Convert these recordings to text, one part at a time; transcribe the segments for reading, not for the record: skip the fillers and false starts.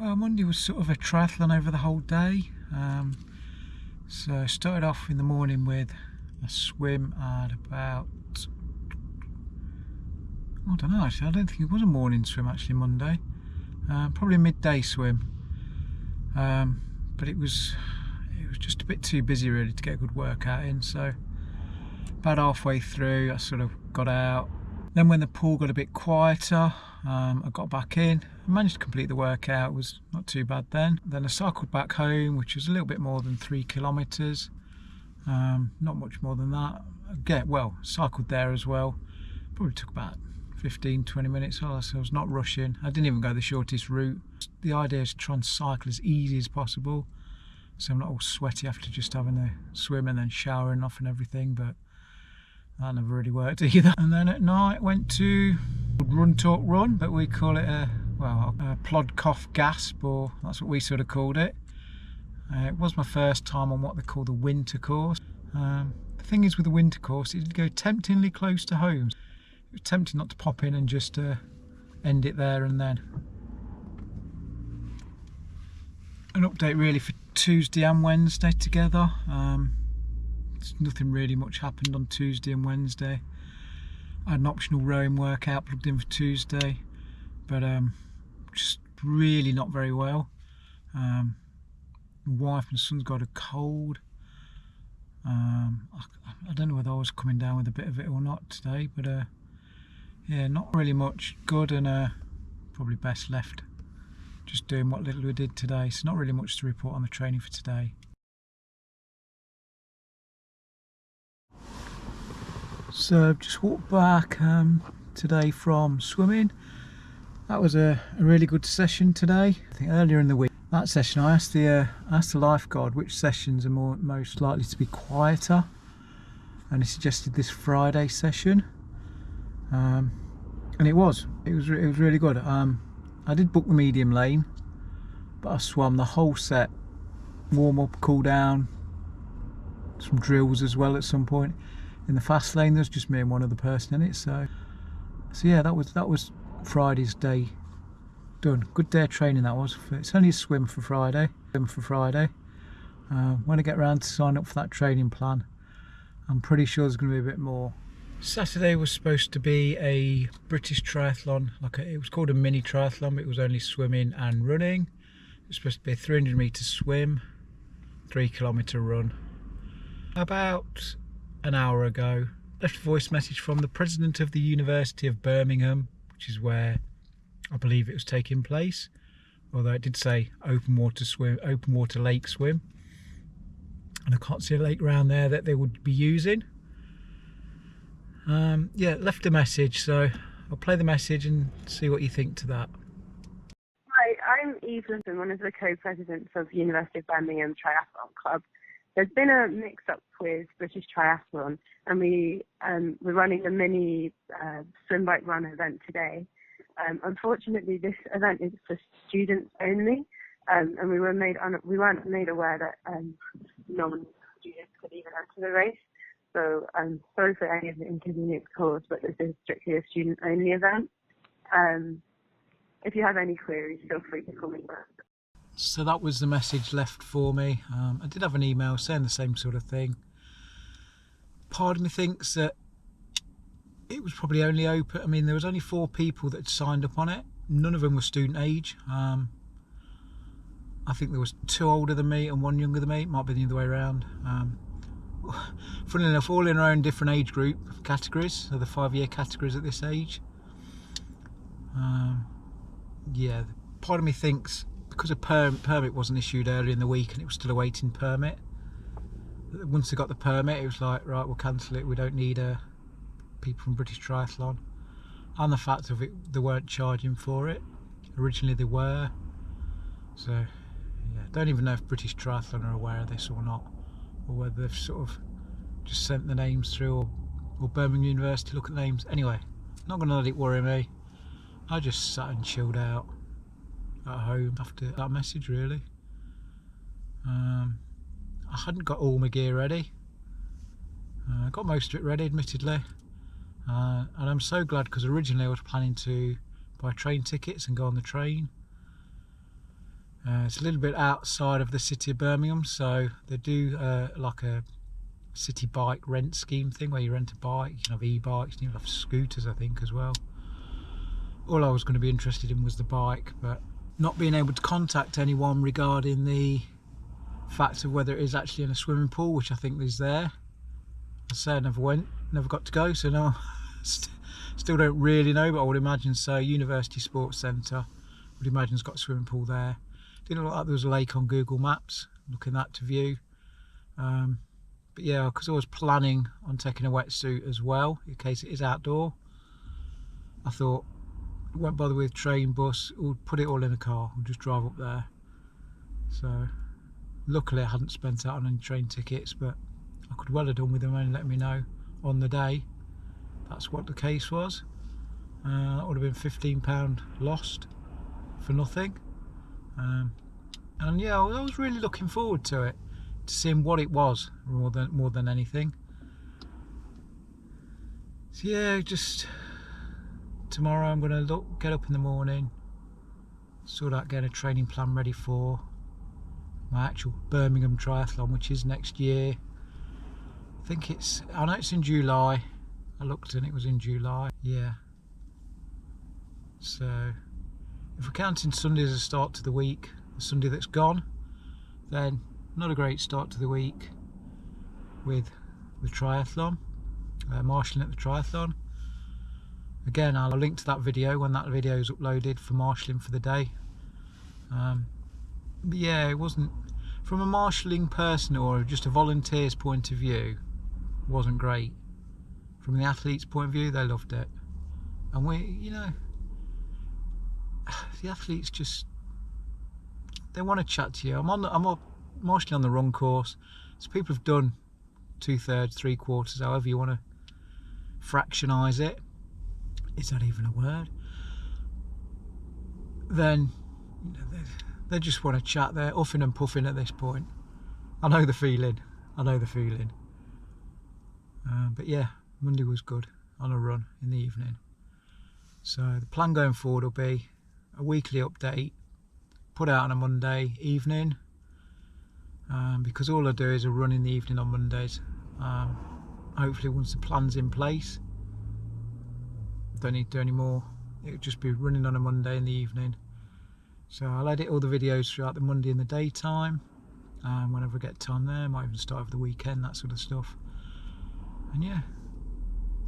Well, Monday was sort of a triathlon over the whole day. So I started off in the morning with a swim at about, I don't know actually, I don't think it was a morning swim actually Monday. Probably a midday swim. But it was just a bit too busy really to get a good workout in, so about halfway through I sort of got out. Then when the pool got a bit quieter, I got back in. I managed to complete the workout, it was not too bad then. Then I cycled back home, which was a little bit more than 3 kilometres. Not much more than that. Cycled there as well. Probably took about 15-20 minutes, so I was not rushing. I didn't even go the shortest route. The idea is to try and cycle as easy as possible, so I'm not all sweaty after just having a swim and then showering off and everything, but that never really worked either. And then at night went to Run Talk Run, but we call it a plod cough gasp, or that's what we sort of called it. It was my first time on what they call the winter course. The thing is with the winter course, it did go temptingly close to home. It was tempting not to pop in and just end it there and then. An update really for Tuesday and Wednesday together. Nothing really much happened on Tuesday and Wednesday. I had an optional rowing workout plugged in for Tuesday, but just really not very well. My wife and son's got a cold. I don't know whether I was coming down with a bit of it or not today, but yeah, not really much good, and probably best left just doing what little we did today. So not really much to report on the training for today. So I've just walked back today from swimming. That was a really good session today. I think earlier in the week, that session I asked the lifeguard which sessions are most likely to be quieter, and he suggested this Friday session, and it was really good. I did book the medium lane, but I swam the whole set, warm up, cool down, some drills as well at some point. In the fast lane there's just me and one other person in it, so yeah, that was Friday's day done. Good day of training that was. It's only a swim for Friday. When I get around to sign up for that training plan, I'm pretty sure there's going to be a bit more. Saturday was supposed to be a British triathlon, it was called a mini triathlon, but it was only swimming and running. It was supposed to be a 300 metre swim, 3 kilometre run. About an hour ago, left a voice message from the president of the University of Birmingham, which is where I believe it was taking place, although it did say open water lake swim, and I can't see a lake around there that they would be using. Yeah, left a message, so I'll play the message and see what you think to that. Hi, I'm Eve Lippin, one of the co-presidents of University of Birmingham Triathlon Club. There's been a mix-up with British Triathlon, and we're running a mini swim bike run event today. Unfortunately, this event is for students only, and we weren't made aware that non-students could even enter the race. So I'm sorry for any of the inconvenience caused, but this is strictly a student-only event. If you have any queries, feel free to call me back. So that was the message left for me. I did have an email saying the same sort of thing. Part of me thinks that it was probably only open. I mean, there was only 4 people that had signed up on it. None of them were student age. I think there was 2 older than me and 1 younger than me. It might be the other way around. Funnily enough, all in our own different age group categories, so the 5-year categories at this age. Yeah, part of me thinks because a permit wasn't issued earlier in the week and it was still awaiting permit, once they got the permit it was like, right, we'll cancel it, we don't need people from British Triathlon. And the fact of it, they weren't charging for it. Originally they were. So yeah, don't even know if British Triathlon are aware of this or not, or whether they've sort of just sent the names through, or Birmingham University look at names. Anyway, not going to let it worry me. I just sat and chilled out at home after that message really. I hadn't got all my gear ready. I got most of it ready, admittedly, and I'm so glad, because originally I was planning to buy train tickets and go on the train. It's a little bit outside of the city of Birmingham, so they do like a city bike rent scheme thing where you rent a bike. You can have e-bikes and you can have scooters, I think, as well. All I was going to be interested in was the bike, but not being able to contact anyone regarding the fact of whether it is actually in a swimming pool, which I think is there. I say I never went, never got to go, so no, still don't really know, but I would imagine so. University Sports Centre, would imagine has got a swimming pool there. Didn't look like there was a lake on Google Maps, looking that to view. But yeah, because I was planning on taking a wetsuit as well, in case it is outdoor, I thought, won't bother with train, bus, we'll put it all in a car, we'll just drive up there. So luckily I hadn't spent out on any train tickets, but I could well have done with them and let me know on the day. That's what the case was. That would have been £15 lost for nothing. And yeah, I was really looking forward to it, to seeing what it was more than anything. So yeah, just tomorrow I'm going to get up in the morning, sort out getting a training plan ready for my actual Birmingham Triathlon, which is next year. I know it's in July. I looked and it was in July. Yeah. So if we're counting Sunday as a start to the week, the Sunday that's gone, then not a great start to the week with the triathlon, marshalling at the triathlon. Again, I'll link to that video when that video is uploaded for marshalling for the day. But yeah, it wasn't, from a marshalling person or just a volunteer's point of view, it wasn't great. From the athlete's point of view, they loved it. And the athletes just, they want to chat to you. I'm marshalling on the run course, so people have done 2/3, 3/4, however you want to fractionise it. Is that even a word? Then they just want to chat. They're uffing and puffing at this point. I know the feeling. But yeah, Monday was good on a run in the evening. So the plan going forward will be a weekly update, put out on a Monday evening, because all I do is a run in the evening on Mondays. Hopefully once the plan's in place, don't need to do any more. It'll just be running on a Monday in the evening. So I'll edit all the videos throughout the Monday in the daytime, whenever I get time there. Might even start over the weekend, that sort of stuff. And yeah,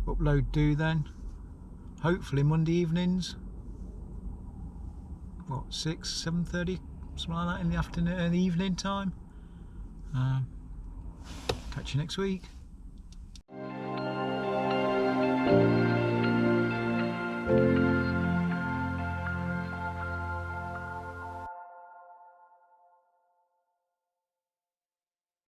upload due then, hopefully Monday evenings, what, 6, 7:30, something like that in the afternoon, in the evening time. Catch you next week.